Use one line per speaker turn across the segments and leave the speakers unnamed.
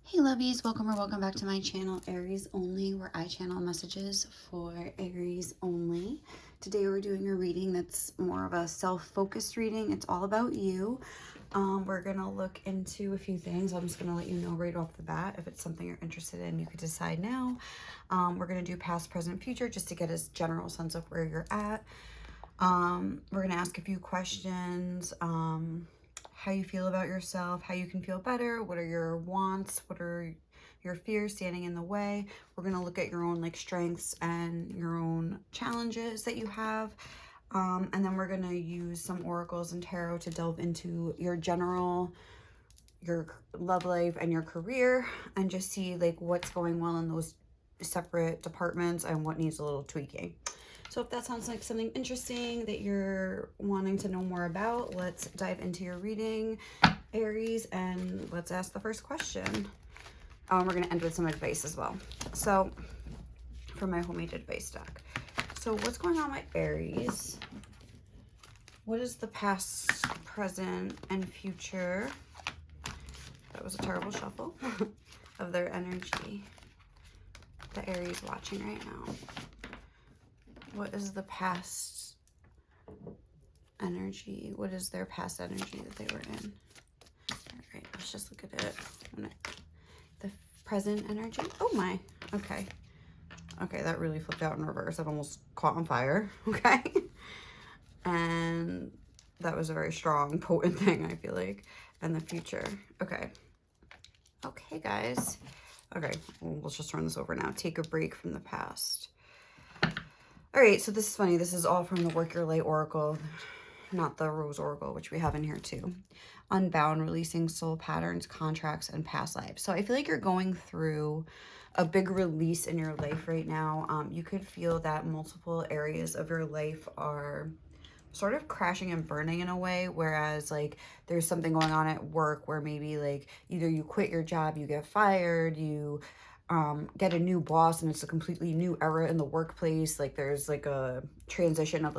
Hey lovies, welcome or welcome back to my channel, Aries Only, where I channel messages for Aries only. Today we're doing a reading that's more of a self-focused reading. It's all about you. We're going to look into a few things. I'm just going to let you know right off the bat. If it's something you're interested in, you could decide now. We're going to do past, present, future, just to get a general sense of where you're at. We're going to ask a few questions. How you feel about yourself, how you can feel better, what are your wants, what are your fears standing in the way. We're going to look at your own strengths and your own challenges that you have. And then we're going to use some oracles and tarot to delve into your love life and your career, and just see what's going well in those separate departments and what needs a little tweaking. So if that sounds like something interesting that you're wanting to know more about, let's dive into your reading, Aries, and let's ask the first question. We're going to end with some advice as well. So for my homemade advice deck. So what's going on with Aries? What is the past, present, and future? That was a terrible shuffle of their energy. The Aries watching right now. What is the past energy? What is their past energy that they were in? All right, let's just look at it. The present energy. Oh my. Okay. Okay, that really flipped out in reverse. That almost caught on fire. Okay. And that was a very strong, potent thing, I feel like. And the future. Okay. Okay, guys. Okay, well, let's just turn this over now. Take a break from the past. All right, so this is funny. This is all from the Work Your Light Oracle, not the Rose Oracle, which we have in here too. Unbound, releasing soul patterns, contracts, and past lives. So I feel like you're going through a big release in your life right now. You could feel that multiple areas of your life are sort of crashing and burning in a way, whereas there's something going on at work where maybe either you quit your job, you get fired, you get a new boss, and it's a completely new era in the workplace. There's a transition of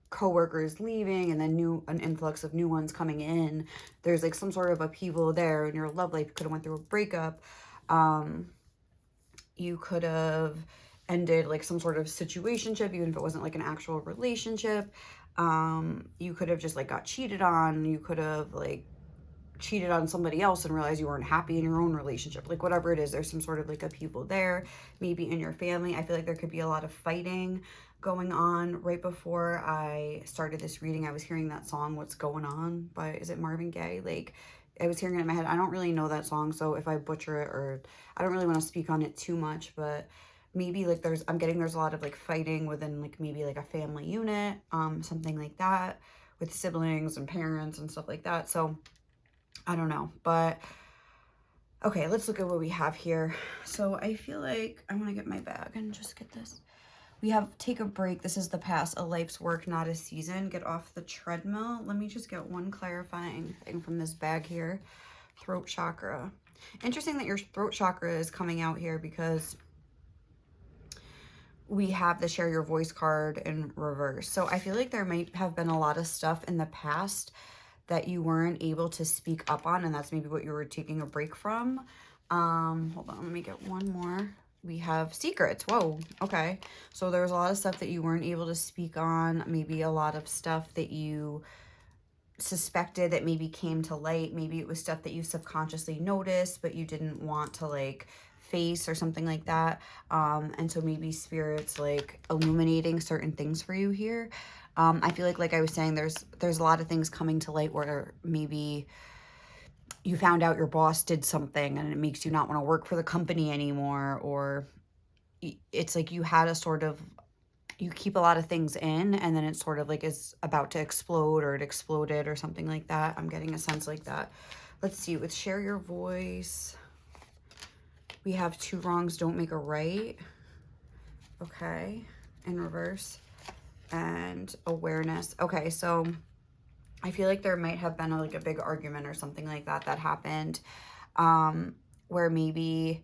coworkers leaving and then an influx of new ones coming in. There's some sort of upheaval there in your love life. You could have went through a breakup. You could have ended some sort of situationship, even if it wasn't an actual relationship. You could have just got cheated on. You could have cheated on somebody else and realized you weren't happy in your own relationship. Whatever it is, there's some sort of upheaval there, maybe in your family. I feel like there could be a lot of fighting going on. Right before I started this reading, I was hearing that song, What's Going On by, is it Marvin Gaye? I was hearing it in my head. I don't really know that song, so if I butcher it, or I don't really want to speak on it too much, but maybe I'm getting there's a lot of fighting within maybe a family unit, something like that, with siblings and parents and stuff like that. So I don't know, but okay, let's look at what we have here. So I feel like I want to get my bag and just get this. We have take a break. This is the past, a life's work, not a season. Get off the treadmill. Let me just get one clarifying thing from this bag here. Throat chakra. Interesting that your throat chakra is coming out here, because we have the share your voice card in reverse. So I feel like there might have been a lot of stuff in the past that you weren't able to speak up on, and that's maybe what you were taking a break from. Hold on, let me get one more. We have secrets. Whoa, okay. So there was a lot of stuff that you weren't able to speak on, maybe a lot of stuff that you suspected that maybe came to light. Maybe it was stuff that you subconsciously noticed, but you didn't want to face or something like that. And so maybe spirit's illuminating certain things for you here. I feel like I was saying, there's a lot of things coming to light where maybe you found out your boss did something and it makes you not want to work for the company anymore, or it's you had a sort of, you keep a lot of things in, and then it sort of is about to explode, or it exploded or something like that. I'm getting a sense like that. Let's see, with share your voice, we have two wrongs don't make a right. Okay, in reverse. And awareness. Okay, so I feel like there might have been a big argument or something like that that happened, where maybe,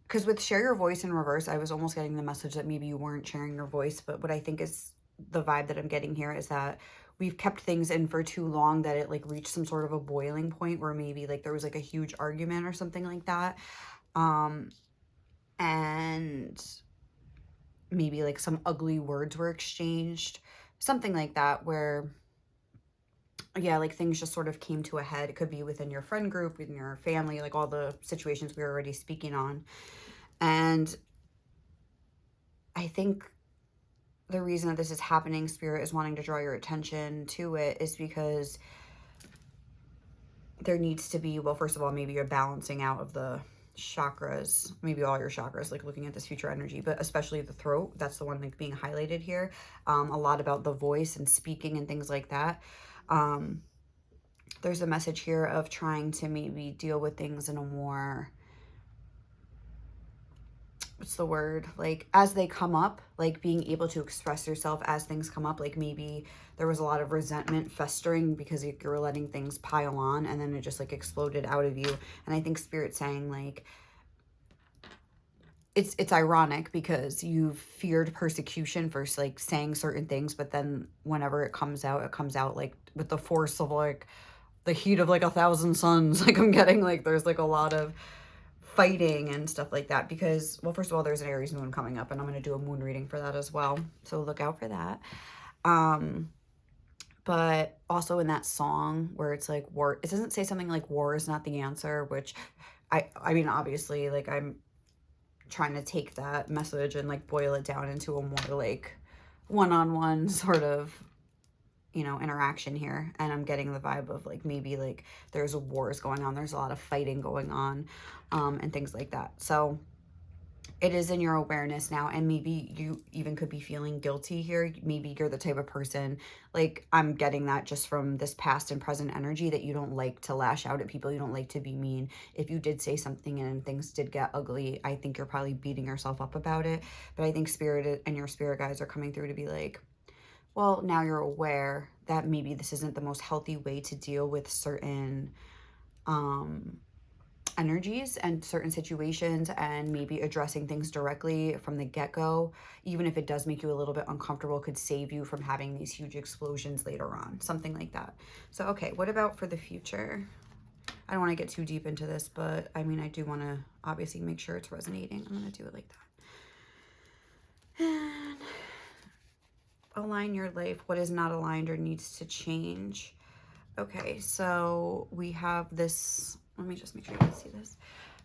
because with share your voice in reverse, I was almost getting the message that maybe you weren't sharing your voice, but what I think is the vibe that I'm getting here is that we've kept things in for too long that it like reached some sort of a boiling point where maybe like there was like a huge argument or something like that. And maybe like some ugly words were exchanged, something like that, where yeah, like things just sort of came to a head. It could be within your friend group, within your family, like all the situations we were already speaking on. And I think the reason that this is happening, Spirit is wanting to draw your attention to it, is because there needs to be, well, first of all, maybe you're balancing out of the chakras, maybe all your chakras, like looking at this future energy, but especially the throat. That's the one like being highlighted here. A lot about the voice and speaking and things like that. There's a message here of trying to maybe deal with things in a more, what's the word, like as they come up, like being able to express yourself as things come up. Like maybe there was a lot of resentment festering because you were letting things pile on, and then it just like exploded out of you. And I think Spirit's saying like, it's ironic because you've feared persecution for like saying certain things, but then whenever it comes out like with the force of like the heat of like 1,000 suns. Like I'm getting like there's like a lot of fighting and stuff like that because, well, first of all, there's an Aries moon coming up, and I'm going to do a moon reading for that as well, so look out for that. But also in that song where it's like war, it doesn't say something like war is not the answer, which I mean obviously like I'm trying to take that message and like boil it down into a more like one-on-one sort of, you know, interaction here. And I'm getting the vibe of like maybe like there's wars going on, there's a lot of fighting going on, and things like that. So it is in your awareness now, and maybe you even could be feeling guilty here. Maybe you're the type of person, like I'm getting that just from this past and present energy, that you don't like to lash out at people, you don't like to be mean. If you did say something and things did get ugly, I think you're probably beating yourself up about it. But I think Spirit and your spirit guides are coming through to be like, well, now you're aware that maybe this isn't the most healthy way to deal with certain energies and certain situations, and maybe addressing things directly from the get-go, even if it does make you a little bit uncomfortable, could save you from having these huge explosions later on, something like that. So, okay, what about for the future? I don't want to get too deep into this, but I mean, I do want to obviously make sure it's resonating. I'm going to do it like that. And align your life. What is not aligned or needs to change? Okay, so we have this, let me just make sure you can see this.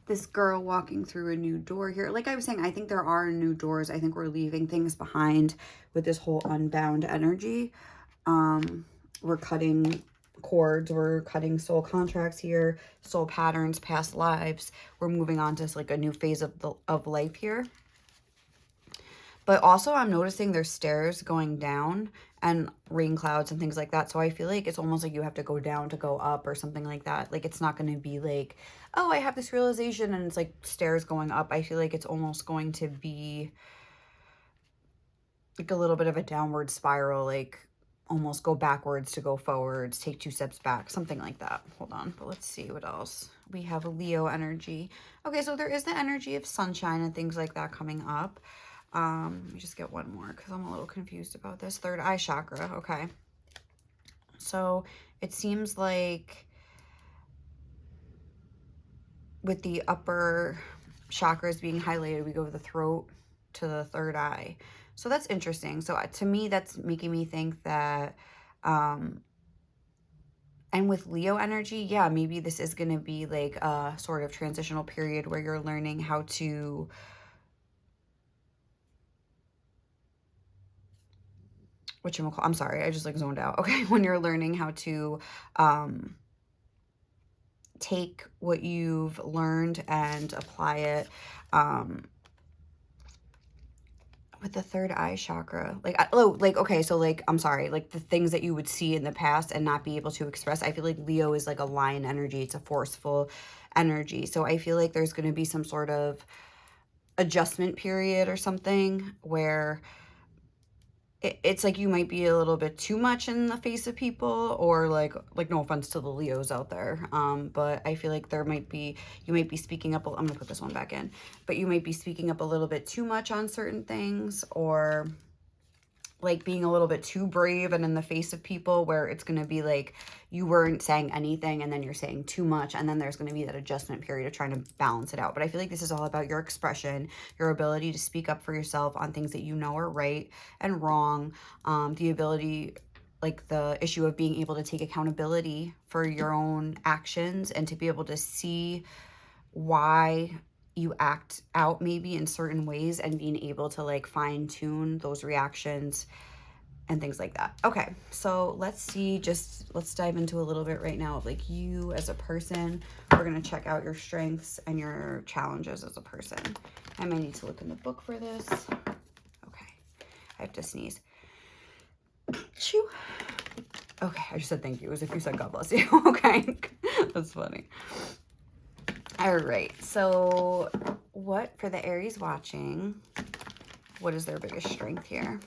This girl walking through a new door here. Like I was saying, I think there are new doors. I think we're leaving things behind with this whole unbound energy. We're cutting cords, we're cutting soul contracts here, soul patterns, past lives. We're moving on to like a new phase of life here. But also I'm noticing there's stairs going down and rain clouds and things like that. So I feel like it's almost like you have to go down to go up or something like that. Like it's not going to be like, oh, I have this realization and it's like stairs going up. I feel like it's almost going to be like a little bit of a downward spiral, like almost go backwards to go forwards, take 2 steps back, something like that. Hold on, but let's see what else. We have a Leo energy. Okay, so there is the energy of sunshine and things like that coming up. Let me just get one more because I'm a little confused about this. Third eye chakra. Okay. So it seems like with the upper chakras being highlighted, we go to the throat to the third eye. So that's interesting. So to me, that's making me think that, and with Leo energy, yeah, maybe this is going to be like a sort of transitional period where you're learning how to I'm sorry, I just like zoned out. Okay, when you're learning how to take what you've learned and apply it with the third eye chakra. Okay, so like, I'm sorry, like the things that you would see in the past and not be able to express. I feel like Leo is like a lion energy. It's a forceful energy. So I feel like there's going to be some sort of adjustment period or something where it's like you might be a little bit too much in the face of people, or like no offense to the Leos out there, but I feel like you might be speaking up. I'm gonna put this one back in, but you might be speaking up a little bit too much on certain things, or like being a little bit too brave and in the face of people, where it's going to be like you weren't saying anything and then you're saying too much, and then there's going to be that adjustment period of trying to balance it out. But I feel like this is all about your expression, your ability to speak up for yourself on things that you know are right and wrong, the ability, like the issue of being able to take accountability for your own actions and to be able to see why you act out maybe in certain ways, and being able to like fine tune those reactions and things like that. Okay, so let's see, let's dive into a little bit right now of like you as a person. We're going to check out your strengths and your challenges as a person. I might need to look in the book for this. Okay, I have to sneeze. Achoo. Okay, I just said thank you as if you said God bless you. Okay, that's funny. All right, so what, for the Aries watching, what is their biggest strength here?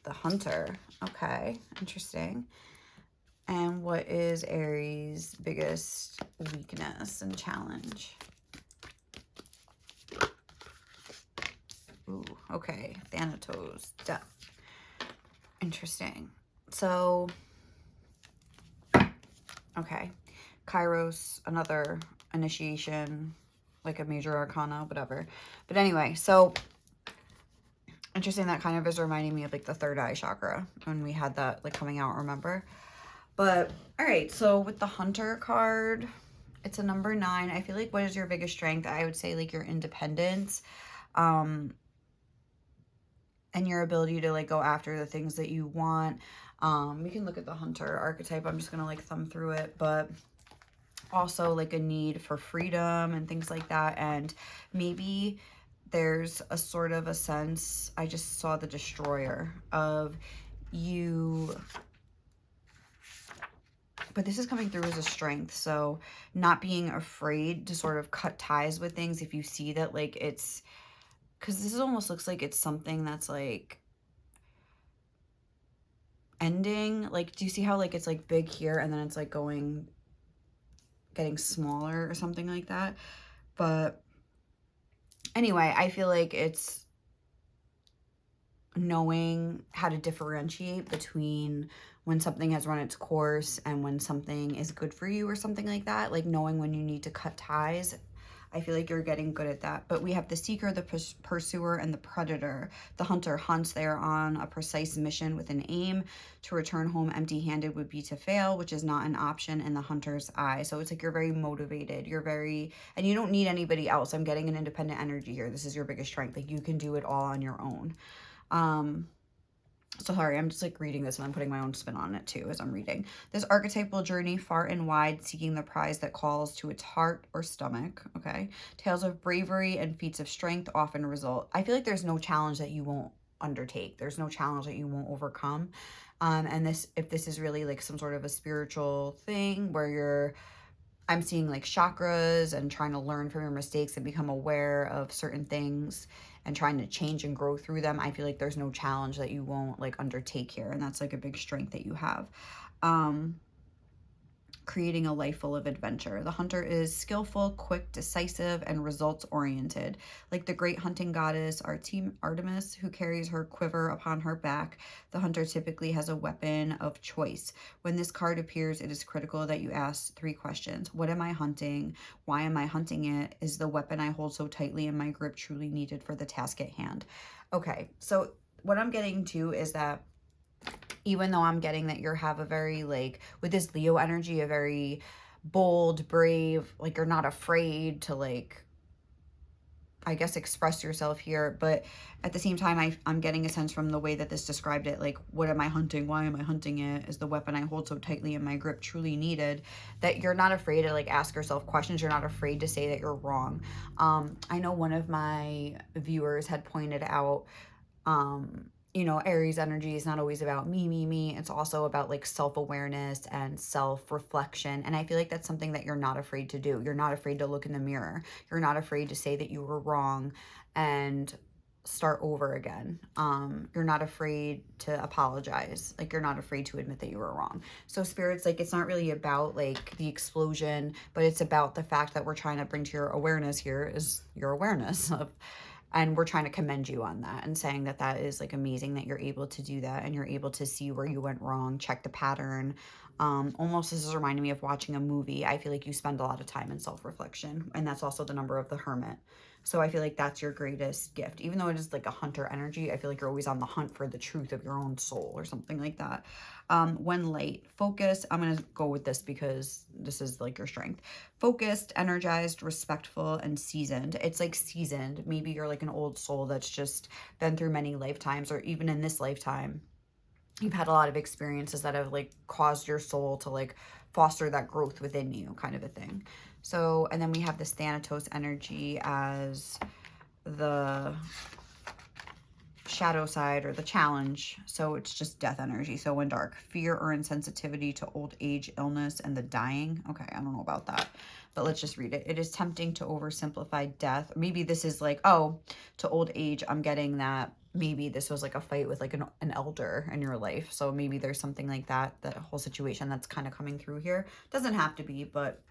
The Hunter. Okay, interesting. And what is Aries' biggest weakness and challenge? Ooh, okay, Thanatos, death. Interesting. So, okay, Kairos, another initiation, like a major arcana, whatever. But anyway, so interesting. That kind of is reminding me of like the third eye chakra when we had that like coming out, remember? But all right, so with the Hunter card, it's a number 9. I feel like what is your biggest strength? I would say like your independence, and your ability to like go after the things that you want. We can look at the Hunter archetype. I'm just gonna like thumb through it, but also like a need for freedom and things like that. And maybe there's a sort of a sense, I just saw the Destroyer of you, but this is coming through as a strength. So not being afraid to sort of cut ties with things if you see that like it's, because this almost looks like it's something that's like ending. Like, do you see how like it's like big here and then it's like getting smaller or something like that? But anyway, I feel like it's knowing how to differentiate between when something has run its course and when something is good for you or something like that, like knowing when you need to cut ties. I feel like you're getting good at that. But we have the seeker, the pursuer, and the predator. The hunter hunts. They are on a precise mission with an aim. To return home empty-handed would be to fail, which is not an option in the hunter's eye. So it's like you're very motivated. You're very, and you don't need anybody else. I'm getting an independent energy here. This is your biggest strength. Like you can do it all on your own. So sorry, I'm just like reading this and I'm putting my own spin on it too as I'm reading. This archetype will journey far and wide, seeking the prize that calls to its heart or stomach. Okay. Tales of bravery and feats of strength often result. I feel like there's no challenge that you won't undertake. There's no challenge that you won't overcome. And this, if this is really like some sort of a spiritual thing where I'm seeing like chakras and trying to learn from your mistakes and become aware of certain things and trying to change and grow through them. I feel like there's no challenge that you won't like undertake here. And that's like a big strength that you have. Creating a life full of adventure. The hunter is skillful, quick, decisive, and results-oriented. Like the great hunting goddess Artemis, who carries her quiver upon her back, the hunter typically has a weapon of choice. When this card appears, it is critical that you ask 3 questions. What am I hunting? Why am I hunting it? Is the weapon I hold so tightly in my grip truly needed for the task at hand? Okay, so what I'm getting to is that even though I'm getting that you have a very, like, with this Leo energy, a very bold, brave, like, you're not afraid to, like, I guess, express yourself here. But at the same time, I'm getting a sense from the way that this described it, like, what am I hunting? Why am I hunting it? Is the weapon I hold so tightly in my grip truly needed? That you're not afraid to, like, ask yourself questions. You're not afraid to say that you're wrong. I know one of my viewers had pointed out, you know, Aries energy is not always about me. It's also about like self-awareness and self-reflection. And I feel like that's something that you're not afraid to do. You're not afraid to look in the mirror. You're not afraid to say that you were wrong and start over again. You're not afraid to apologize. Like, you're not afraid to admit that you were wrong. So Spirit's like, it's not really about like the explosion, but it's about the fact that we're trying to bring to your awareness here is your awareness of, and we're trying to commend you on that and saying that that is like amazing that you're able to do that and you're able to see where you went wrong, check the pattern. Almost this is reminding me of watching a movie. I feel like you spend a lot of time in self-reflection, and that's also the number of the Hermit. So I feel like that's your greatest gift. Even though it is like a hunter energy, I feel like you're always on the hunt for the truth of your own soul or something like that. When light, focus, I'm going to go with this because this is like your strength. Focused, energized, respectful, and seasoned. It's like seasoned. Maybe you're like an old soul that's just been through many lifetimes, or even in this lifetime, you've had a lot of experiences that have like caused your soul to like foster that growth within you, kind of a thing. So, and then we have this Thanatos energy as the shadow side or the challenge. So it's just death energy. So when dark, fear or insensitivity to old age, illness, and the dying. Okay, I don't know about that, but let's just read it. It is tempting to oversimplify death. Maybe this is like, oh, to old age, I'm getting that maybe this was like a fight with like an elder in your life. So maybe there's something like that, that whole situation that's kind of coming through here. Doesn't have to be, but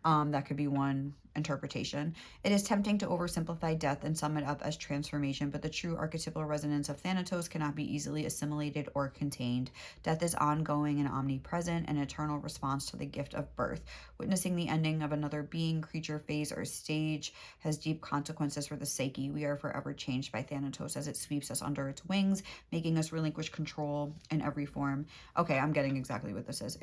that could be one interpretation. It is tempting to oversimplify death and sum it up as transformation, but the true archetypal resonance of Thanatos cannot be easily assimilated or contained. Death is ongoing and omnipresent, an eternal response to the gift of birth. Witnessing the ending of another being, creature, phase, or stage has deep consequences for the psyche. We are forever changed by Thanatos as it sweeps us under its wings, making us relinquish control in every form. Okay, I'm getting exactly what this is.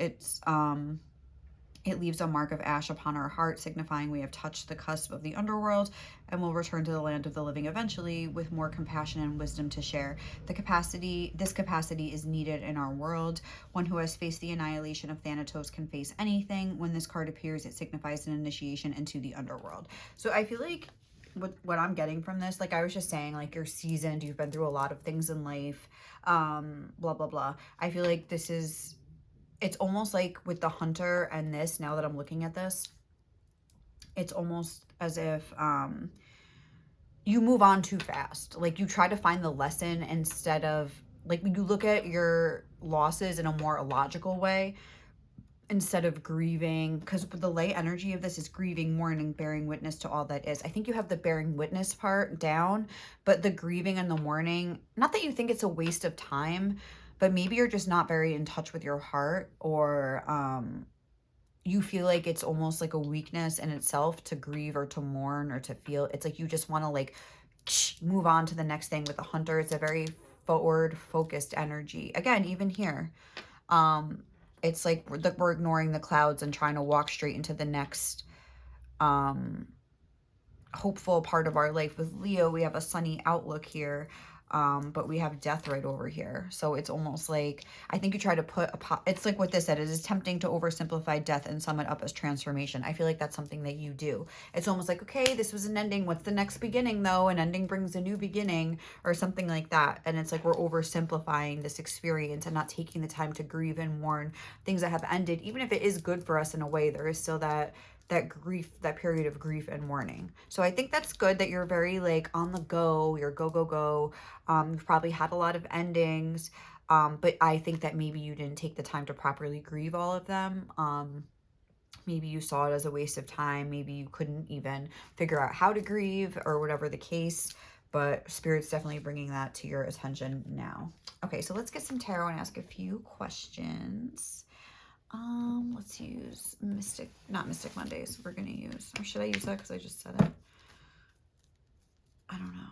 It leaves a mark of ash upon our heart, signifying we have touched the cusp of the underworld and will return to the land of the living eventually with more compassion and wisdom to share. This capacity is needed in our world. One who has faced the annihilation of Thanatos can face anything. When this card appears, it signifies an initiation into the underworld. So I feel like what I'm getting from this, like I was just saying, like you're seasoned, you've been through a lot of things in life, blah, blah, blah. I feel like it's almost like with the hunter and this, now that I'm looking at this, it's almost as if you move on too fast. Like you try to find the lesson instead of, like you look at your losses in a more logical way instead of grieving, because the light energy of this is grieving, mourning, bearing witness to all that is. I think you have the bearing witness part down, but the grieving and the mourning, not that you think it's a waste of time, but maybe you're just not very in touch with your heart, or you feel like it's almost like a weakness in itself to grieve or to mourn or to feel. It's like you just want to like move on to the next thing. With the hunter, it's a very forward focused energy. Again, even here, it's like we're ignoring the clouds and trying to walk straight into the next hopeful part of our life. With Leo, we have a sunny outlook here, but we have death right over here. So it's almost like, I think you try to put it's like what this said, it is tempting to oversimplify death and sum it up as transformation. I feel like that's something that you do. It's almost like, okay, this was an ending, what's the next beginning though? An ending brings a new beginning, or something like that. And it's like we're oversimplifying this experience and not taking the time to grieve and mourn things that have ended. Even if it is good for us in a way, there is still that grief, that period of grief and mourning. So I think that's good that you're very like on the go, you're go. You've probably had a lot of endings, but I think that maybe you didn't take the time to properly grieve all of them. Maybe you saw it as a waste of time. Maybe you couldn't even figure out how to grieve, or whatever the case, but Spirit's definitely bringing that to your attention now. Okay, so let's get some tarot and ask a few questions. Let's use not Mystic Mondays. We're gonna use, or should I use that because I just said it? I don't know.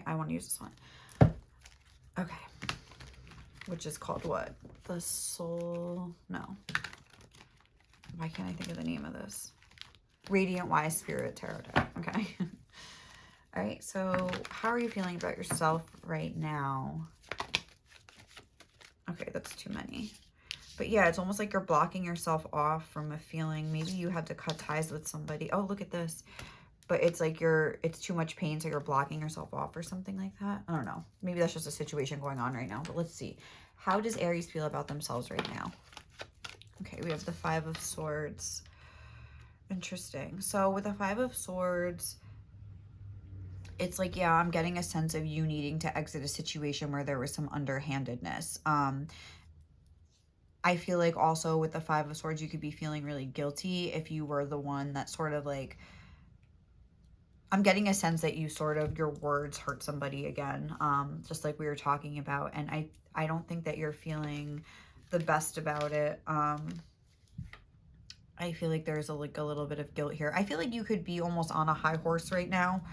I want to use this one. Okay. Which is called what? The Soul, no. Why can't I think of the name of this? Radiant Wise Spirit Tarot deck. Okay. All right, so how are you feeling about yourself right now? Okay, that's too many. But yeah, it's almost like you're blocking yourself off from a feeling. Maybe you had to cut ties with somebody. Oh, look at this. But it's like it's too much pain, so you're blocking yourself off or something like that. I don't know. Maybe that's just a situation going on right now. But let's see. How does Aries feel about themselves right now? Okay, we have the Five of Swords. Interesting. So with the Five of Swords, it's like, yeah, I'm getting a sense of you needing to exit a situation where there was some underhandedness. I feel like also with the Five of Swords, you could be feeling really guilty if you were the one that sort of like, I'm getting a sense that you sort of, your words hurt somebody again, just like we were talking about. And I don't think that you're feeling the best about it. I feel like there's like a little bit of guilt here. I feel like you could be almost on a high horse right now,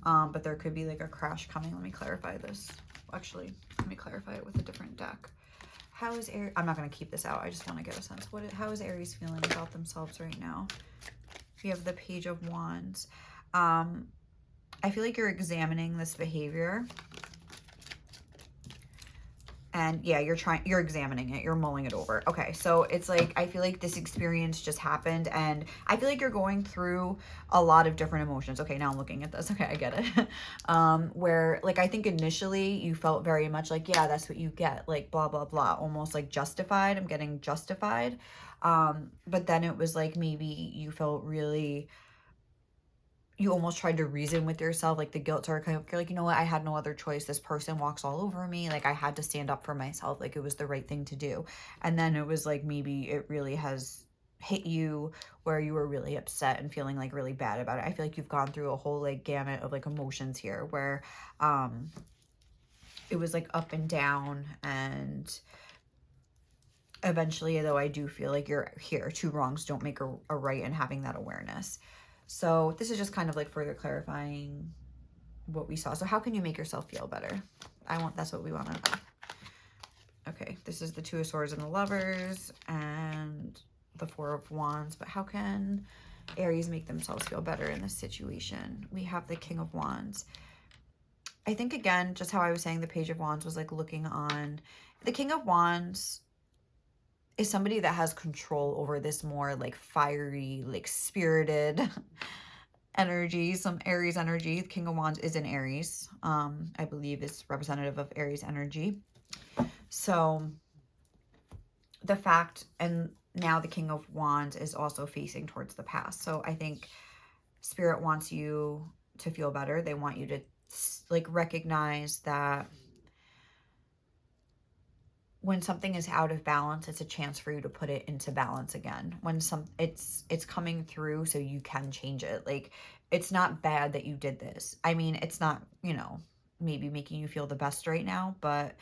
but there could be like a crash coming. Let me clarify this. Actually, let me clarify it with a different deck. How is Aries? I'm not going to keep this out. I just want to get a sense. How is Aries feeling about themselves right now? We have the Page of Wands. I feel like you're examining this behavior. And yeah, you're examining it, you're mulling it over. Okay, so it's like, I feel like this experience just happened, and I feel like you're going through a lot of different emotions. Okay, now I'm looking at this. Okay, I get it. Where, like, I think initially you felt very much like, yeah, that's what you get, like, blah, blah, blah, almost like justified. I'm getting justified. But then it was like, maybe you felt really, you almost tried to reason with yourself, like the guilt started kind of, you're like, you know what, I had no other choice. This person walks all over me. Like, I had to stand up for myself. Like, it was the right thing to do. And then it was like, maybe it really has hit you where you were really upset and feeling like really bad about it. I feel like you've gone through a whole like gamut of like emotions here where it was like up and down, and eventually, though, I do feel like you're here. Two wrongs don't make a right, and having that awareness. So this is just kind of like further clarifying what we saw. So how can you make yourself feel better? That's what we want to know. Okay, this is the Two of Swords and the Lovers and the Four of Wands. But how can Aries make themselves feel better in this situation? We have the King of Wands. I think, again, just how I was saying, the Page of Wands was like looking on. The King of Wands is somebody that has control over this more like fiery, like spirited energy, some Aries energy. The King of Wands is in Aries. I believe is representative of Aries energy. So the fact, and now the King of Wands is also facing towards the past. So I think Spirit wants you to feel better. They want you to like recognize that when something is out of balance, it's a chance for you to put it into balance again. When it's coming through, so you can change it. Like, it's not bad that you did this. I mean, it's not, you know, maybe making you feel the best right now, but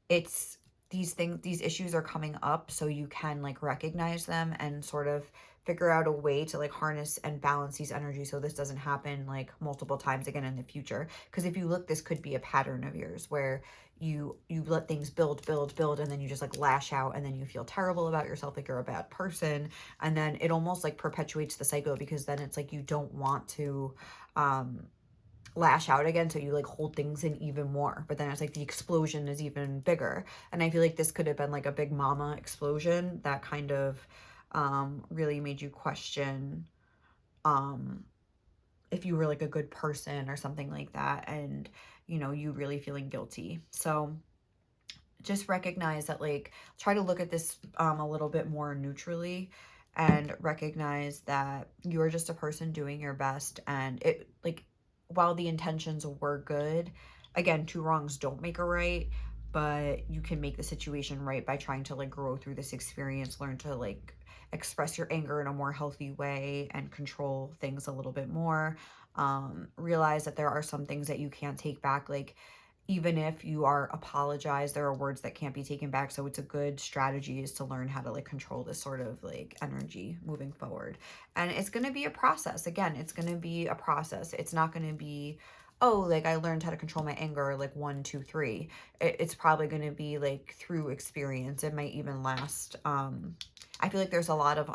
it's these issues are coming up, so you can like recognize them and sort of figure out a way to like harness and balance these energies so this doesn't happen like multiple times again in the future. Because if you look, this could be a pattern of yours where you let things build, and then you just like lash out, and then you feel terrible about yourself, like you're a bad person, and then it almost like perpetuates the cycle, because then it's like you don't want to lash out again, so you like hold things in even more, but then it's like the explosion is even bigger. And I feel like this could have been like a big mama explosion that kind of really made you question if you were like a good person or something like that, and you know, you really feeling guilty. So just recognize that, like, try to look at this a little bit more neutrally, and recognize that you're just a person doing your best. And it, like, while the intentions were good, again, two wrongs don't make a right, but you can make the situation right by trying to like grow through this experience, learn to like express your anger in a more healthy way and control things a little bit more. Realize that there are some things that you can't take back. Like, even if you are apologized, there are words that can't be taken back. So it's a good strategy is to learn how to like control this sort of like energy moving forward. And it's going to be a process. Again, it's going to be a process. It's not going to be, oh, like I learned how to control my anger, like 1, 2, 3. It's probably going to be like through experience. It might even last. I feel like there's a lot of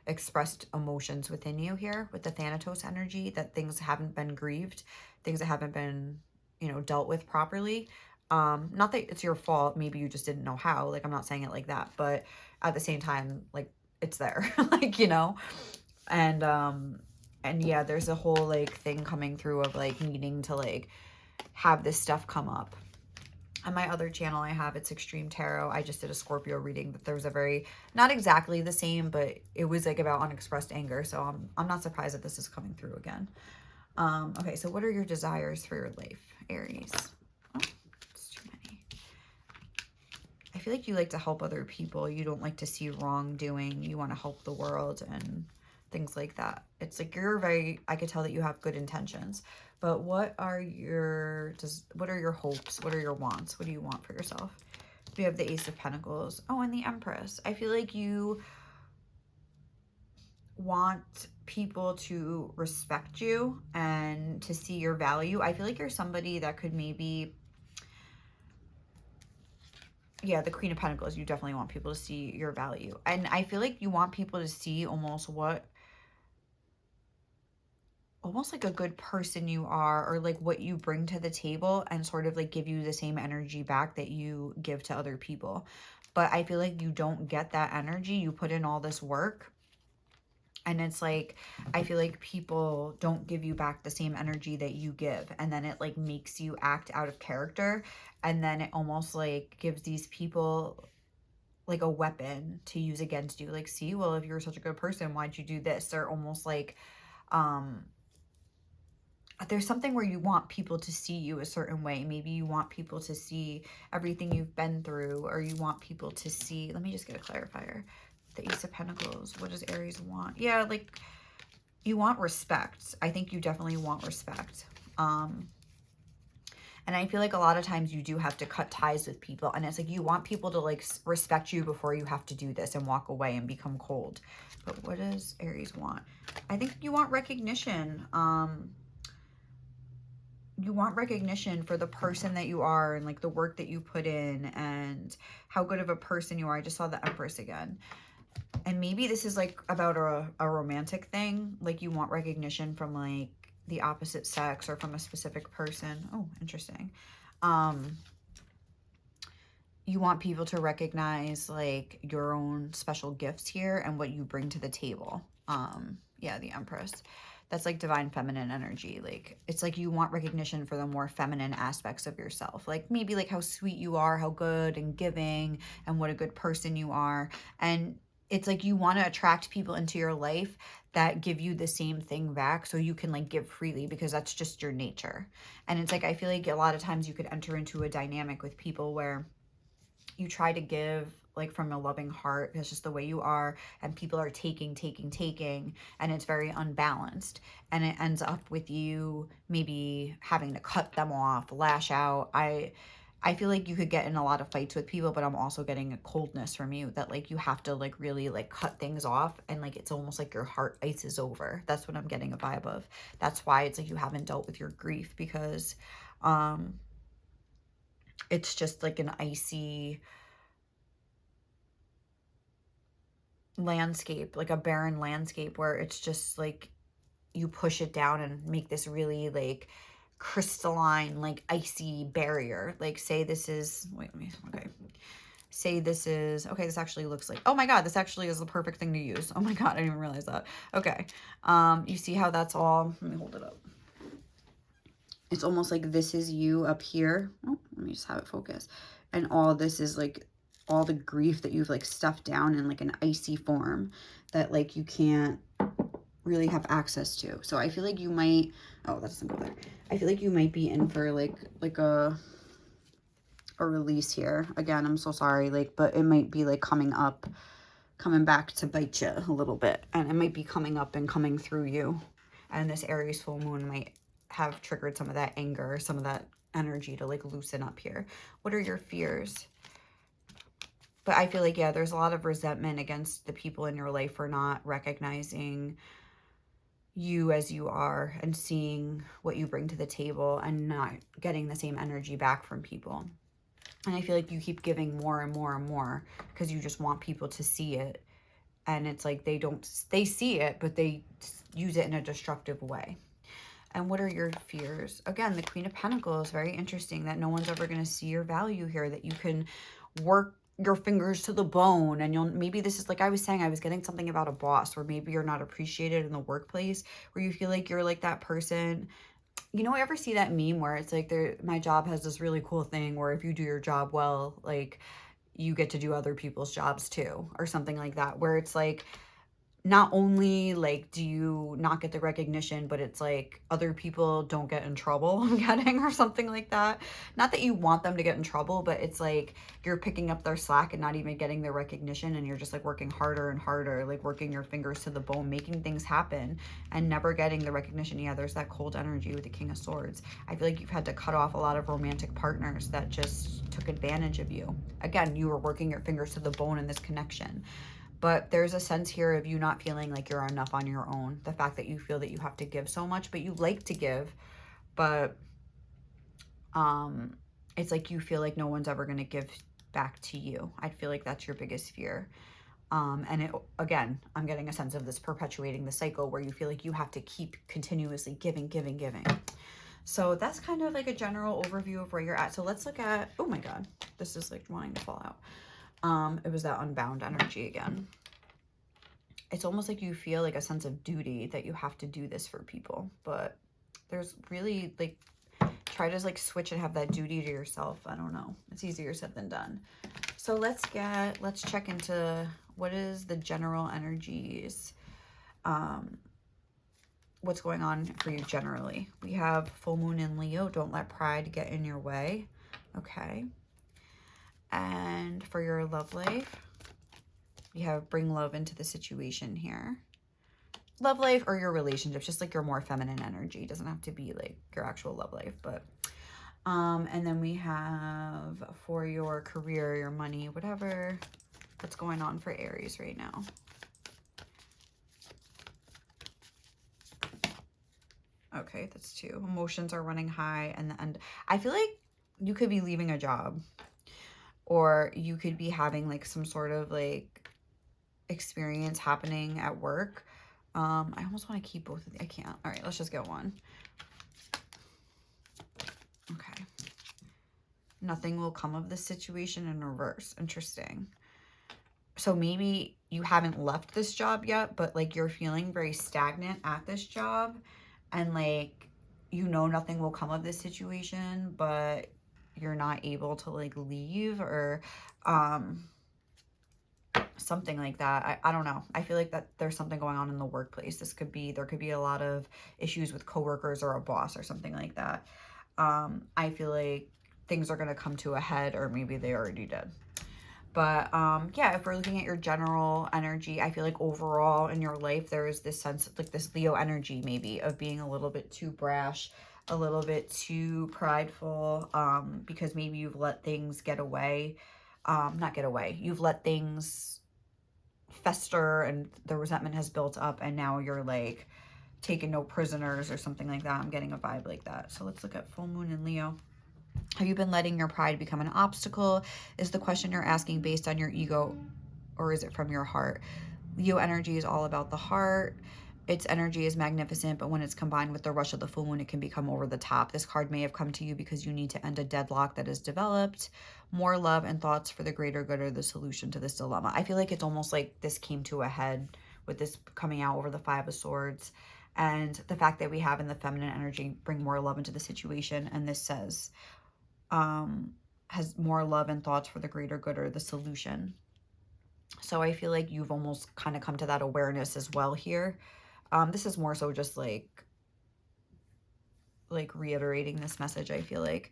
unexpressed emotions within you here with the Thanatos energy, that things haven't been grieved, things that haven't been, you know, dealt with properly. Not that it's your fault, maybe you just didn't know how, like, I'm not saying it like that, but at the same time, like, it's there. Like, you know. And yeah, there's a whole like thing coming through of like needing to like have this stuff come up. On my other channel I have, it's Xtremetarot, I just did a Scorpio reading, but there was a very, not exactly the same, but it was like about unexpressed anger. So I'm not surprised that this is coming through again. Okay, so what are your desires for your life, Aries? Oh, it's too many. I feel like you like to help other people. You don't like to see wrongdoing. You want to help the world and things like that. It's like you're very, I could tell that you have good intentions. But what are your hopes? What are your wants? What do you want for yourself? We have the Ace of Pentacles. Oh, and the Empress. I feel like you want people to respect you and to see your value. I feel like you're somebody that could maybe, yeah, the Queen of Pentacles, you definitely want people to see your value. And I feel like you want people to see almost like a good person you are, or like what you bring to the table, and sort of like give you the same energy back that you give to other people. But I feel like you don't get that energy. You put in all this work, and it's like, I feel like people don't give you back the same energy that you give. And then it like makes you act out of character. And then it almost like gives these people like a weapon to use against you. Like, see, well, if you were such a good person, why'd you do this? They're almost like, there's something where you want people to see you a certain way. Maybe you want people to see everything you've been through, or you want people to see, let me just get a clarifier. The Ace of Pentacles, what does Aries want? Yeah, like, you want respect. I think you definitely want respect. And I feel like a lot of times you do have to cut ties with people. And it's like you want people to like respect you before you have to do this and walk away and become cold. But what does Aries want? I think you want recognition. You want recognition for the person that you are, and like the work that you put in and how good of a person you are. I just saw the Empress again. And maybe this is like about a romantic thing. Like you want recognition from like the opposite sex or from a specific person. Oh, interesting. You want people to recognize like your own special gifts here and what you bring to the table. Yeah, the Empress. That's like divine feminine energy. Like it's like you want recognition for the more feminine aspects of yourself. Like maybe like how sweet you are, how good and giving, and what a good person you are. And it's like you want to attract people into your life that give you the same thing back, so you can like give freely, because that's just your nature. And it's like I feel like a lot of times you could enter into a dynamic with people where you try to give like from a loving heart. That's just the way you are, and people are taking, and it's very unbalanced, and it ends up with you maybe having to cut them off, lash out. I feel like you could get in a lot of fights with people, but I'm also getting a coldness from you that like you have to like really like cut things off, and like it's almost like your heart ices over. That's what I'm getting a vibe of. That's why it's like you haven't dealt with your grief, because it's just like an icy landscape, like a barren landscape, where it's just like you push it down and make this really like crystalline, like icy barrier. Like say this is, okay. Say this is, okay, this actually looks like, oh my God, this actually is the perfect thing to use. Oh my God, I didn't even realize that. Okay. You see how that's all, let me hold it up. It's almost like this is you up here. Oh, let me just have it focus. And all this is like all the grief that you've like stuffed down in like an icy form that like you can't really have access to. So I feel like you might, oh, that doesn't go there. I feel like you might be in for like a release here. Again, I'm so sorry, like, but it might be like coming back to bite you a little bit. And it might be coming up and coming through you. And this Aries full moon might have triggered some of that anger, some of that energy to like loosen up here. What are your fears? But I feel like, yeah, there's a lot of resentment against the people in your life for not recognizing you as you are and seeing what you bring to the table and not getting the same energy back from people. And I feel like you keep giving more and more and more because you just want people to see it. And it's like they see it, but they use it in a destructive way. And what are your fears? Again, the Queen of Pentacles, very interesting that no one's ever going to see your value here, that you can work your fingers to the bone, and maybe this is like I was saying, I was getting something about a boss, or maybe you're not appreciated in the workplace, where you feel like you're like that person. You know, I ever see that meme where it's like my job has this really cool thing where if you do your job well, like you get to do other people's jobs too, or something like that, where it's like not only like do you not get the recognition, but it's like other people don't get in trouble, I'm getting, or something like that. Not that you want them to get in trouble, but it's like you're picking up their slack and not even getting the recognition, and you're just like working harder and harder, like working your fingers to the bone, making things happen and never getting the recognition. Yeah, there's that cold energy with the King of Swords. I feel like you've had to cut off a lot of romantic partners that just took advantage of you. Again, you were working your fingers to the bone in this connection. But there's a sense here of you not feeling like you're enough on your own. The fact that you feel that you have to give so much, but you like to give, but it's like you feel like no one's ever going to give back to you. I feel like that's your biggest fear. And it, again, I'm getting a sense of this perpetuating the cycle where you feel like you have to keep continuously giving, giving, giving. So that's kind of like a general overview of where you're at. So let's look at, oh my God, this is like wanting to fall out. It was that unbound energy again. It's almost like you feel like a sense of duty that you have to do this for people, but there's really like, try to like switch and have that duty to yourself. I don't know. It's easier said than done. So let's check into what is the general energies, what's going on for you generally. We have full moon in Leo. Don't let pride get in your way. Okay. And for your love life, we have bring love into the situation here. Love life or your relationships, just like your more feminine energy. It doesn't have to be like your actual love life, but and then we have for your career, your money, whatever, what's going on for Aries right now. Okay, that's 2. Emotions are running high, and I feel like you could be leaving a job, or you could be having like some sort of like experience happening at work. I almost want to keep both of these. I can't. All right, let's just get one. Okay. Nothing will come of this situation in reverse. Interesting. So maybe you haven't left this job yet, but like you're feeling very stagnant at this job, and like, you know, nothing will come of this situation, but you're not able to like leave, or something like that. I don't know. I feel like that there's something going on in the workplace. There could be a lot of issues with coworkers or a boss or something like that. I feel like things are going to come to a head, or maybe they already did. But yeah, if we're looking at your general energy, I feel like overall in your life, there is this sense of like this Leo energy maybe of being a little bit too brash, a little bit too prideful, because maybe you've let things get away. Not get away. You've let things fester and the resentment has built up, and now you're like taking no prisoners or something like that. I'm getting a vibe like that. So let's look at full moon in Leo. Have you been letting your pride become an obstacle? Is the question you're asking based on your ego, or is it from your heart? Leo energy is all about the heart. Its energy is magnificent, but when it's combined with the rush of the full moon, it can become over the top. This card may have come to you because you need to end a deadlock that is developed. More love and thoughts for the greater good are the solution to this dilemma. I feel like it's almost like this came to a head with this coming out over the 5 of Swords. And the fact that we have in the feminine energy, bring more love into the situation. And this says, has more love and thoughts for the greater good or the solution. So I feel like you've almost kind of come to that awareness as well here. This is more so just like reiterating this message, I feel like.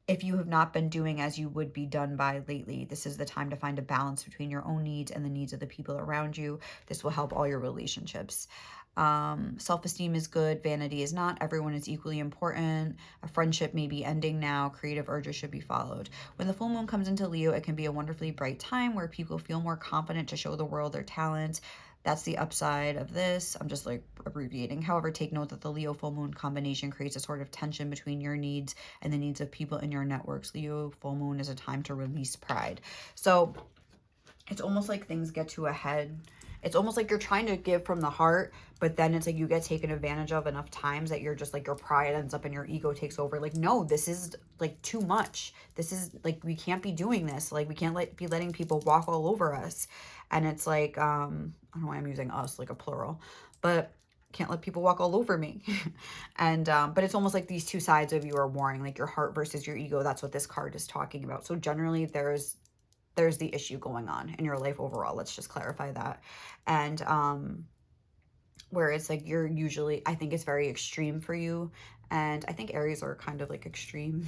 If you have not been doing as you would be done by lately, this is the time to find a balance between your own needs and the needs of the people around you. This will help all your relationships. Self-esteem is good. Vanity is not. Everyone is equally important. A friendship may be ending now. Creative urges should be followed. When the full moon comes into Leo, it can be a wonderfully bright time where people feel more confident to show the world their talents. That's the upside of this. I'm just like abbreviating. However, take note that the Leo full moon combination creates a sort of tension between your needs and the needs of people in your networks. Leo full moon is a time to release pride. So it's almost like things get to a head. It's almost like you're trying to give from the heart, but then it's like you get taken advantage of enough times that you're just like, your pride ends up and your ego takes over. Like, no, this is like too much. This is like, we can't be doing this. Like, we can't be letting people walk all over us. And it's like, I don't know why I'm using us like a plural, but can't let people walk all over me. And but it's almost like these two sides of you are warring, like your heart versus your ego. That's what this card is talking about. So generally there's there's the issue going on in your life overall. Let's just clarify that. And where it's like you're usually, I think it's very extreme for you. And I think Aries are kind of like extreme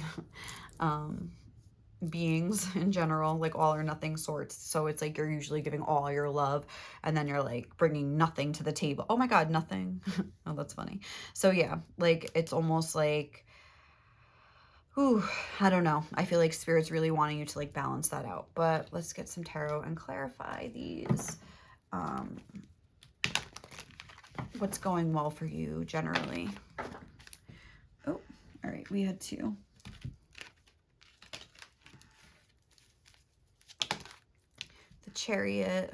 beings in general, like all or nothing sorts. So it's like you're usually giving all your love and then you're like bringing nothing to the table. Oh my God, nothing. Oh, that's funny. So yeah, like it's almost like, whew, I don't know. I feel like Spirit's really wanting you to like balance that out. But let's get some tarot and clarify these. What's going well for you generally? Oh, all right. We had 2. The Chariot.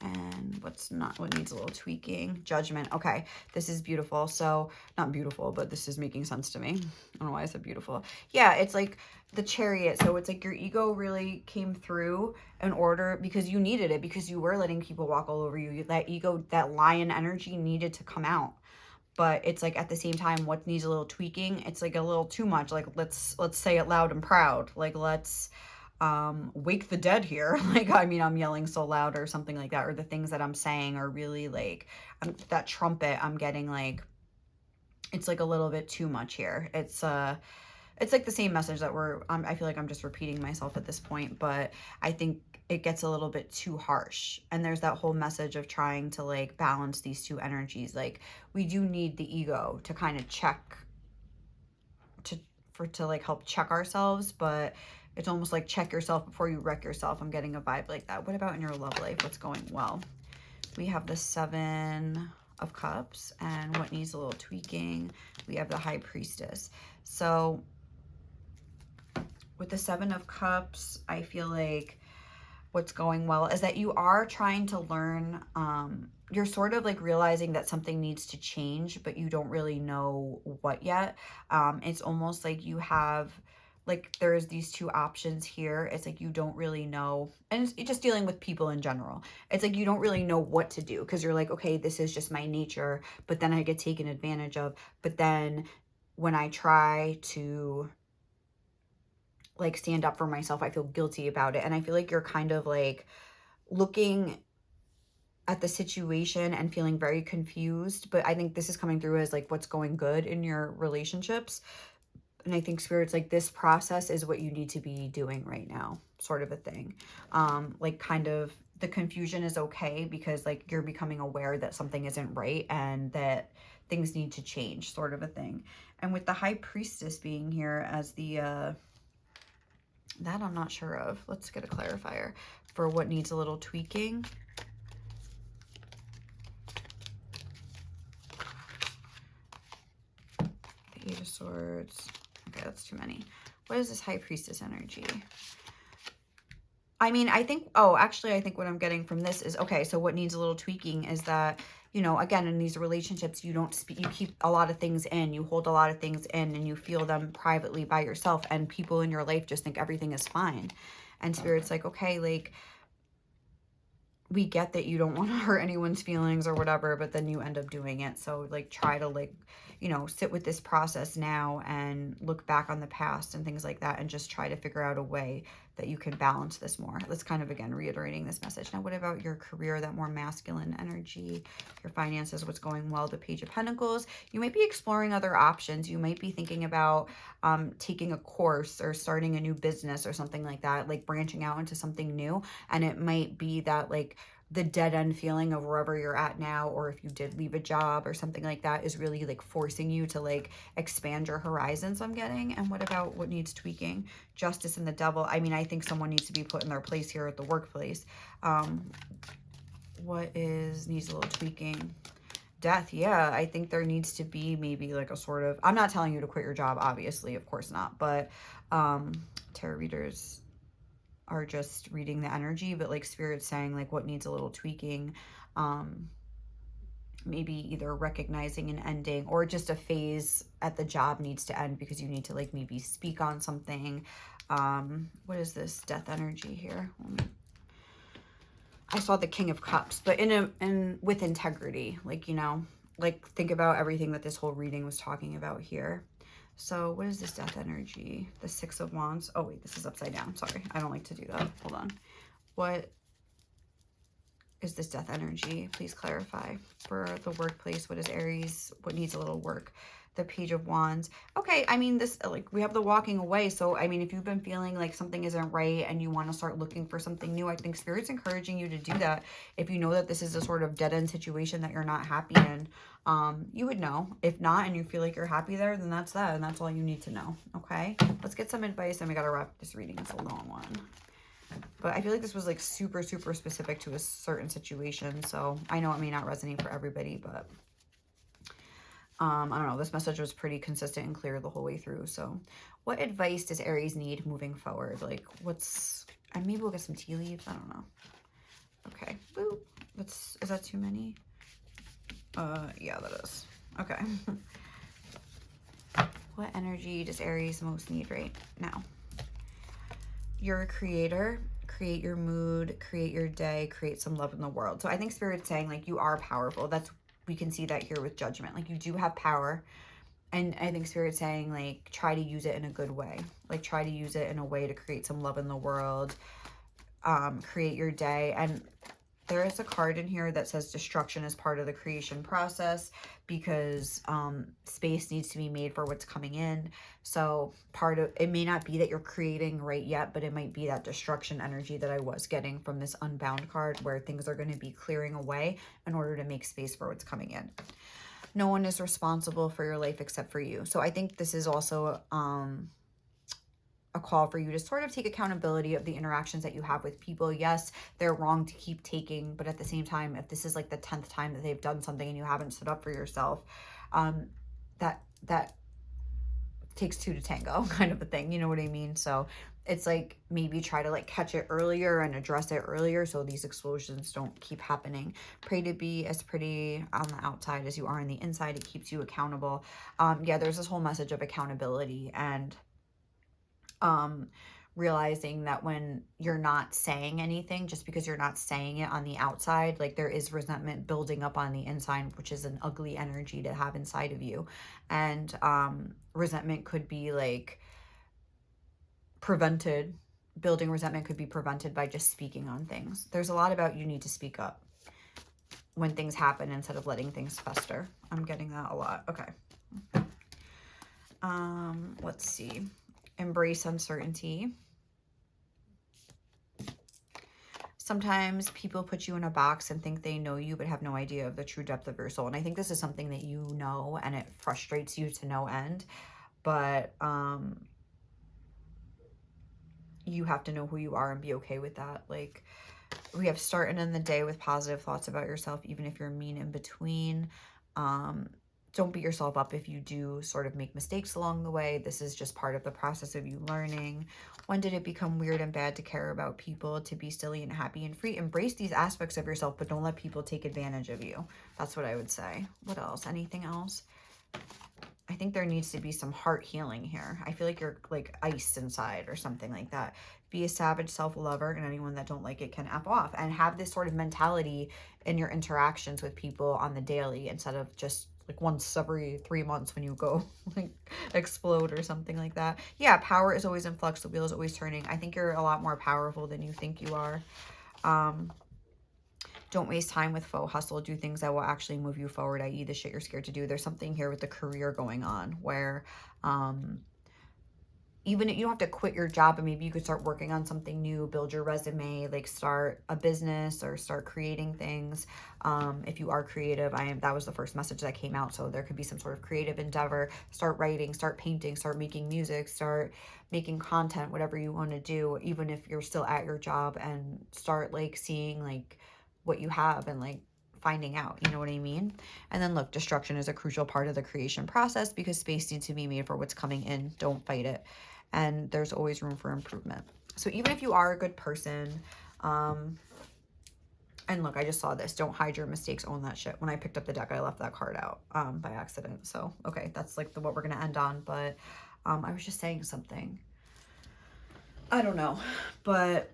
And what needs a little tweaking? Judgment. Okay, this is beautiful. So, not beautiful, but this is making sense to me. I don't know why I said beautiful. Yeah, it's like the Chariot. So it's like your ego really came through in order because you needed it, because you were letting people walk all over you. That ego, that lion energy needed to come out. But it's like at the same time, what needs a little tweaking? It's like a little too much. Like let's say it loud and proud. Like let's wake the dead here. Like, I mean, I'm yelling so loud or something like that, or the things that I'm saying are really like, that trumpet I'm getting, like, it's like a little bit too much here. It's like the same message that I feel like I'm just repeating myself at this point, but I think it gets a little bit too harsh. And there's that whole message of trying to like balance these two energies. Like we do need the ego to kind of check, to like help check ourselves, but it's almost like check yourself before you wreck yourself. I'm getting a vibe like that. What about in your love life? What's going well? We have the 7 of Cups, and what needs a little tweaking? We have the High Priestess. So with the 7 of Cups, I feel like what's going well is that you are trying to learn, you're sort of like realizing that something needs to change, but you don't really know what yet. It's almost like you have, like, there's these 2 options here. It's like you don't really know, and it's just dealing with people in general. It's like you don't really know what to do because you're like, okay, this is just my nature, but then I get taken advantage of. But then when I try to like stand up for myself, I feel guilty about it. And I feel like you're kind of like looking at the situation and feeling very confused. But I think this is coming through as like what's going good in your relationships. And I think Spirit's like, this process is what you need to be doing right now, sort of a thing. Like kind of the confusion is okay because like you're becoming aware that something isn't right and that things need to change, sort of a thing. And with the High Priestess being here as the that I'm not sure of. Let's get a clarifier for what needs a little tweaking. The 8 of Swords. Okay, that's too many. What is this High Priestess energy? I mean, I think, oh, actually, I think what I'm getting from this is, okay, so what needs a little tweaking is that, you know, again, in these relationships, you don't speak, you keep a lot of things in, you hold a lot of things in, and you feel them privately by yourself, and people in your life just think everything is fine. And Spirit's like, okay, like, we get that you don't want to hurt anyone's feelings or whatever, but then you end up doing it. So like try to like, you know, sit with this process now and look back on the past and things like that and just try to figure out a way that you can balance this more. That's kind of, again, reiterating this message. Now, what about your career, that more masculine energy, your finances, what's going well, the Page of Pentacles? You might be exploring other options. You might be thinking about taking a course or starting a new business or something like that, like branching out into something new. And it might be that like the dead end feeling of wherever you're at now, or if you did leave a job or something like that, is really like forcing you to like expand your horizons, I'm getting. And what about what needs tweaking? Justice and the Devil. I mean, I think someone needs to be put in their place here at the workplace. What needs a little tweaking? Death. Yeah, I think there needs to be maybe like a sort of, I'm not telling you to quit your job, obviously, of course not, but tarot readers are just reading the energy, but like Spirit's saying like what needs a little tweaking, maybe either recognizing an ending or just a phase at the job needs to end because you need to like maybe speak on something. What is this death energy here? I saw the King of Cups, but with integrity, like, you know, like think about everything that this whole reading was talking about here. So what is this death energy? The Six of Wands. Oh wait, this is upside down. Sorry, I don't like to do that. Hold on. What is this death energy? Please clarify. For the workplace, what is Aries? What needs a little work? The Page of Wands. Okay, I mean, this, like, we have the walking away. So, I mean, if you've been feeling like something isn't right and you want to start looking for something new, I think Spirit's encouraging you to do that. If you know that this is a sort of dead-end situation that you're not happy in, you would know. If not, and you feel like you're happy there, then that's that, and that's all you need to know, okay? Let's get some advice, and we got to wrap this reading. It's a long one. But I feel like this was like super, super specific to a certain situation. So I know it may not resonate for everybody, but I don't know. This message was pretty consistent and clear the whole way through. So what advice does Aries need moving forward? Like and maybe we'll get some tea leaves. I don't know. Okay. Boop. Is that too many? Yeah, that is. Okay. What energy does Aries most need right now? You're a creator. Create your mood, create your day, create some love in the world. So I think Spirit's saying, like, you are powerful. We can see that here with Judgment. Like, you do have power. And I think Spirit's saying, like, try to use it in a good way. Like, try to use it in a way to create some love in the world. Create your day. And there is a card in here that says destruction is part of the creation process, because space needs to be made for what's coming in. So part of it may not be that you're creating right yet, but it might be that destruction energy that I was getting from this Unbound card, where things are going to be clearing away in order to make space for what's coming in. No one is responsible for your life except for you. So I think this is also a call for you to sort of take accountability of the interactions that you have with people. Yes, they're wrong to keep taking, but at the same time, if this is like the 10th time that they've done something and you haven't stood up for yourself, that takes two to tango, kind of a thing, you know what I mean? So it's like, maybe try to like catch it earlier and address it earlier so these explosions don't keep happening. Pray to be as pretty on the outside as you are on the inside. It keeps you accountable. Yeah, there's this whole message of accountability, and realizing that when you're not saying anything, just because you're not saying it on the outside, like, there is resentment building up on the inside, which is an ugly energy to have inside of you. And resentment could be like building resentment could be prevented by just speaking on things. There's a lot about you need to speak up when things happen instead of letting things fester. I'm getting that a lot. Okay. Let's see. Embrace uncertainty. Sometimes people put you in a box and think they know you, but have no idea of the true depth of your soul. And I think this is something that you know, and it frustrates you to no end. But you have to know who you are and be okay with that. Like, we have start and end the day with positive thoughts about yourself, even if you're mean in between. Don't beat yourself up if you do sort of make mistakes along the way. This is just part of the process of you learning. When did it become weird and bad to care about people, to be silly and happy and free? Embrace these aspects of yourself, but don't let people take advantage of you. That's what I would say. What else? Anything else? I think there needs to be some heart healing here. I feel like you're like iced inside or something like that. Be a savage self-lover, and anyone that don't like it can F off. And have this sort of mentality in your interactions with people on the daily, instead of just like once every 3 months when you go like explode or something like that. Yeah, power is always in flux. The wheel is always turning. I think you're a lot more powerful than you think you are. Don't waste time with faux hustle. Do things that will actually move you forward, i.e. the shit you're scared to do. There's something here with the career going on where even if you don't have to quit your job, but maybe you could start working on something new, build your resume, like start a business or start creating things. If you are creative, that was the first message that came out. So there could be some sort of creative endeavor. Start writing, start painting, start making music, start making content, whatever you want to do, even if you're still at your job, and start like seeing like what you have and like finding out, you know what I mean? And then look, destruction is a crucial part of the creation process, because space needs to be made for what's coming in. Don't fight it. And there's always room for improvement. So even if you are a good person, and look, I just saw this, don't hide your mistakes, own that shit. When I picked up the deck, I left that card out by accident. So, okay, that's like what we're going to end on. But I was just saying something. I don't know, but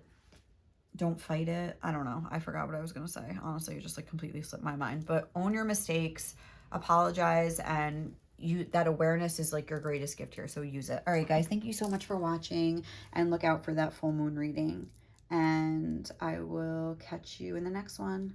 don't fight it. I don't know. I forgot what I was going to say. Honestly, it just like completely slipped my mind. But own your mistakes, apologize, and that awareness is like your greatest gift here. So use it. All right, guys, thank you so much for watching, and look out for that full moon reading. And I will catch you in the next one.